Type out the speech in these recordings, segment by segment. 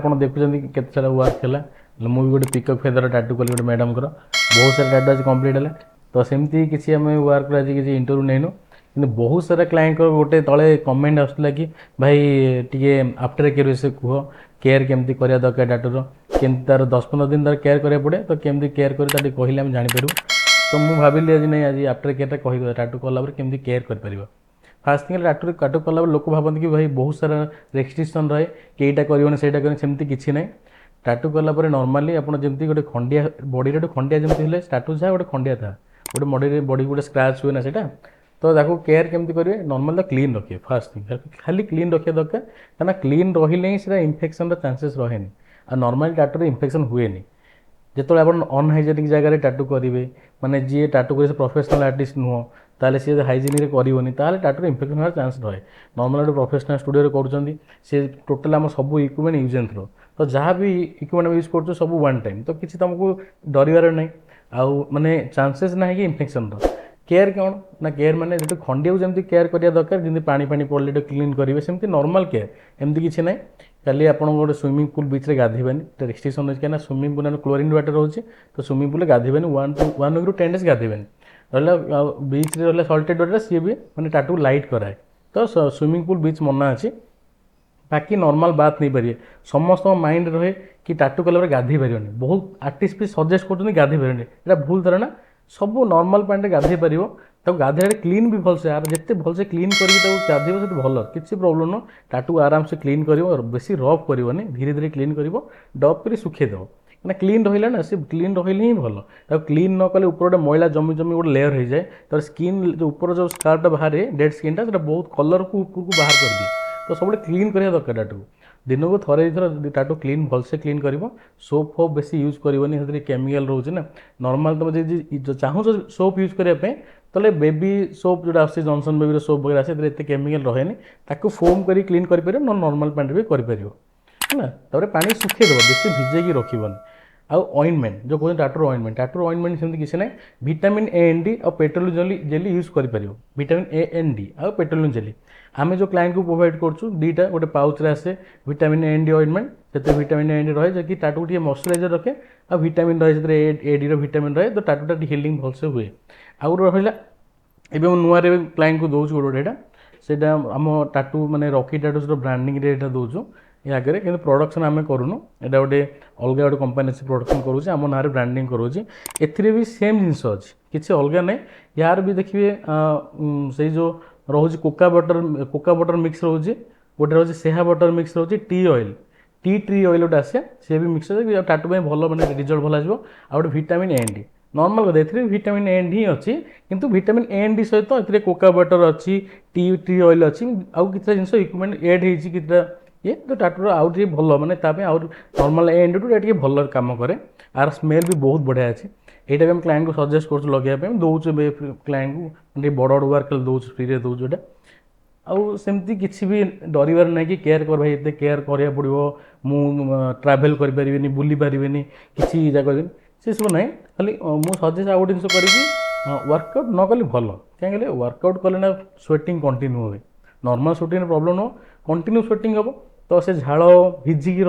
आप देखुं के सारा वर्क है मुझे गोटे पिकअप फेदर टाटू कली गोटे मैडम बहुत सारा टाटू आज कम्प्लीट है तो सेमती किसी आम वर्क आज किसी इंटरव्यू नहींनु कि बहुत सारा क्लाइंट गोटे तले कमेंट आसला कि भाई टे आफ्टर केयर विषय कह केयर केमती करा दरकार टाटूर केमती तार 10-15 दिन तार केयर करा पड़े तो केमती केयर कर कहले आम जापर तो मुझे भाविली आज नहीं आज आफ्टर केयरटा कह टाटू कलापर केमती केयर कर फास्ट थिंग टाटू टाटू कला लोक भावती कि भाई बहुत सारा रेस्ट्रिक्शन रहे कि यहाँ कर सेमती किसी ना टाटू कलापर नॉर्मली आप जमी गोटे खंडिया बॉडी गोटे खंडिया जमी टाटू जहाँ गोटे खंडिया था गोटे बॉडी बॉडी गोटे स्क्रैच हुए ना से तो ताको केयर केमती करेंगे नॉर्मल तो क्लीन रखिए फास्ट थिंग खाली क्लीन रखा दरकार कहीं क्लीन रही ही से इन्फेक्शन चांसेस रहे आ नॉर्मल टाटू इन्फेक्शन हुए जो आप अनहाइजेनिक जगह टाटू करेंगे माने जी टाटू कर प्रोफेशनल आर्टिस्ट नुह ताले सी हाइजेनिक करनी टाटू इन्फेक्शन होगा चांस रहे नॉर्मल गोटे प्रोफेशनल स्टूडियो कर टोटाल आम सब इक्विपमेंट यूज एंड थ्रो तो जहाँ भी इक्विपमेंट यूज कर सब वन टाइम तो किसी तुमको डरबार नहीं आउ माने चांसेस ना कि इन्फेक्शन केयर कौन ना केयर माने जो खंडिया जमी केयर करा दरकार जमी पानी पानी पड़े क्लीन करेंगे सेमती नॉर्मल केयर एमती किसी ना खाली आप गोटे स्विमिंग पूल बीच में गाधेबे रेस्ट्रिक्शन अच्छे कहीं स्विमिंग पूल क्लोरीन वाटर रोचे तो स्विमिंग पूल गाधेबे 1 वीक 10 डेज गाधेबे रहा बीच में रहा सल्टेड वाटर सी भी मैंने टाटू लाइट कराए तो स्विमिंग पूल बीच मना अच्छी बाकी नॉर्मल बात नहीं पारे समस्त माइंड रहे कि टाटू कलर गाधे पारे बहुत आर्टिस्ट भी सजेस्ट कर गाधे पारे यहाँ भूल धारणा सब नॉर्मल पानी गाधे पार गाधे क्लीन भी भलसे यार जिते भलसे क्लीन करके गाधे से भल किसी प्रोब्लेम न टाटू आराम से क्लीन कर बेस रफ करनी धीरे धीरे क्लीन कर डब कर सुखेदेव ना क्लीन रहा ना सी क्लीन रही ही भल क्लीन न कले ऊपर गोटे मैला जमी जमी गोटे लेयर हो जाए तो स्किन जो ऊपर जो स्कार्टा बाहर डेड स्किनटा बहुत कलर को ऊपर को बाहर कर दिए तो सब क्लीन करा दरकार टाटू दिन को थरे थर टाटू क्लीन भलसे क्लीन कर सोप फोप बेसी यूज करनी केमिकल रोचे ना नॉर्मल तुम जो चाहूँ सोप यूज करने तो बेबी सोप जो आस जॉनसन बेबी सोप वगैरह आसे एत केमिकल रहे ताको फोम कर क्लीन कर नॉर्मल पानी भी कर है पानी सुखेदेव बेसी भिजेकी रखिबन आउ ऑइंटमेंट जो कहते टाटूर ऑइंटमेंट सेमती किसी ना विटामिन ए एंड डी और पेट्रोलियम जेली जेली यूज कर विटामिन ए एंड डी और पेट्रोलियम जेली आम जो क्लाइंट को प्रोवाइड करूँ दुईटा गोटे पाउच रहे vitamin A and D ointment से विटामिन ए एंड डी रहे जो टाटू टे मॉइस्चराइजर रखे और विटामिन रहे ए डी विटामिन रहे तो टाटूटा हिलिंग भलसे हुए आउ रहा एवं नुआ क्लाइंट को दौर गोटेटा से आम टाटू माने रॉकी टाटू ब्रांडिंग दौचु ये आगे कि प्रोडक्शन आम करूँ यहाँ गोटे अलग गोटे कंपानी से प्रोडक्शन करुचे आम ना ब्रांडिंग करुचे एथिरे भी सेम जिनस अच्छी किसी अलग ना यार भी देखिए से जो रोचे कोका बटर मिक्स रोचे गोटे रोचे सेहा बटर मिक्स रोचे टी ऑयल टी ऑयल गोटे आसे सी भी मिक्स टाटू भल मैंने रिजल्ट भल आसो आ गए vitamin A and D normal कथा A vitamin A and he अच्छी किंतु विटामिन ए एंड डी सहित ए कोका बटर अच्छी टी ऑयल अच्छी आउ किसी जिन इक्विपमेंट एड हो ये तो टाटूर आउ भल मैंने नॉर्मल ए एंड टू भल कम करे आर स्मेल भी बहुत बढ़िया अच्छे यहाँ भी हम क्लाइंट को सजेस्ट कर लगे दौचे क्लाइंट को बड़ बड़ वर्क दौर फ्री दौर जो आउ सेमती किसी भी डरबार ना कि केयर कर भाई ये केयर करा पड़ो मु ट्राभेल करें बुली पारे किसी जगह से सब ना खाली मुझे सजेस्ट आउ गए जिन कर वर्कआउट न कले भल कहीं वर्कआउट कले ना स्वेटिंग कंटिन्यू हुए नॉर्मल स्वेटिंग प्रॉब्लम न कंटिन्यू स्वेटिंग हम तो से झाड़ भिजिकी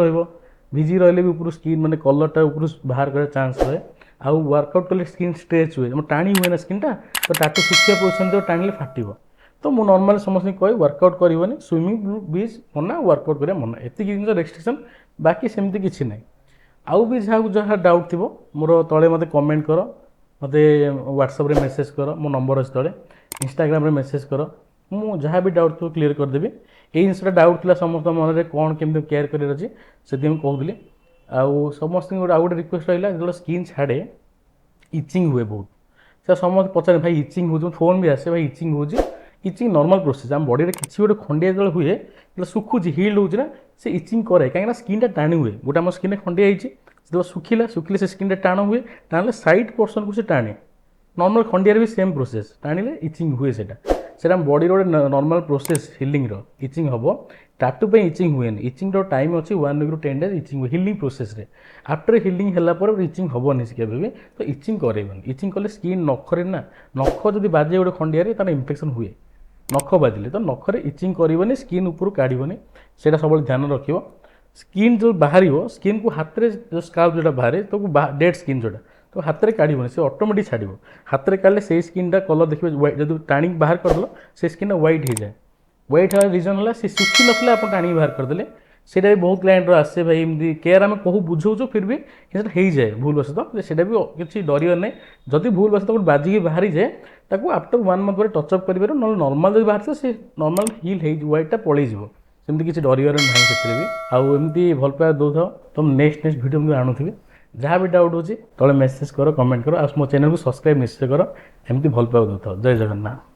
भिजिकी रही भी ऊपर स्किन माने कलरटा ऊपर बाहर कर चांस रहे आउ वर्कआउट कले स्किन स्ट्रेच हुए टाणी हुए ना स्किनटा तो टाटू सुखिया पोजिशन तो टाणिले फाटिव तो मुझे नॉर्मल समस्त कहे वर्कआउट करनी स्विमिंग बीच मना वर्कआउट करा मना एति जिन रेस्ट्रिक्शन बाकी सेमती किसी ना आउ भी जहाँ डाउट थी मोर तले मत कमेंट कर मत व्हाट्सएप रे मेसेज कर मो नंबर अच्छे तले इंस्टाग्राम रे मेसेज कर मु जहाँ भी डाउट थो क्लीयर करदेवी ये जिनसा डाउट था समस्त मन में कौन केमती केयर कर अच्छे से कहूली आउ समस्त आउ गोटे रिक्वेस्ट रहा जो स्किन छाड़े इचिंग हुए बहुत से समस्त पचारे भाई इचिंग हो फोन भी आसे भाई इचिंग हो इचिंग नॉर्मल प्रोसेस आम बॉडी में किसी गोटे खंडिया जो हुए जो सुखुची हिल्ड होना से इचिंग करे कहीं स्किन टाणी हुए गोटे आम स्किन खंडिया जो सुखिला सुखिले से स्किन टाण हुए टाणिले साइड पोर्सन को से टाणे नॉर्मल खंडिया भी सेम प्रोसेस टाणिले इचिंग हुए से बॉडी गोटे नॉर्मल प्रोसेस हिलिंग इचिंग हम टाटू पे इचिंग हुए इचिंग टाइम अच्छी 1 week 10 days itching healing process रे आफ्टर हिलिंग है इचिंग हेनी से केवे भी तो इचिंग करेबन इचिंग कले स्किन नखरे ना नख जब बाजे गोटे खंडिया तार इन्फेक्शन हुए नख बाजिले तो नखरे इचिंग करनी स्किन ऊपर काढ़नी से सब ध्यान रखियो स्किन जो बाहर स्किन को हाथ में जो स्काल्प जो बाहर तो डेड स्किन जोटा तो हाथ में काढ़ से ऑटोमेटिक छाड़ हाथ में काढ़े से स्किन कलर देखिए जो टाणी बाहर करदेल से स्किन व्हाइट हो जाए व्हाइट हर रिजन है सी सुखी नथिले आप टाणी बाहर करदेले सेटा भी बहुत क्लाइंट आसे भाई एमती केयर आम कहू बुझाऊँ फिर भी हो जाए भूल वश तो सेटा भी किसी डर ना जदि भूल वश तो बाजिक बाहरी जाए ताको आफ्टर 1 मंथ पर टचअप कर नॉर्मल जो बाहर से नॉर्मल हिल व्हाइटा पलैज सेमती किसी डर ना से भी आमती भल पाया दौथ तुम नेक्स्ट वीडियो मुझे आणुथि जहाँ भी डाउट होची तले मेसेज करो कमेंट करो आ मो चैनल को सब्सक्राइब निश्चय करो एमती भल पाया दौथ जय जगन्नाथ।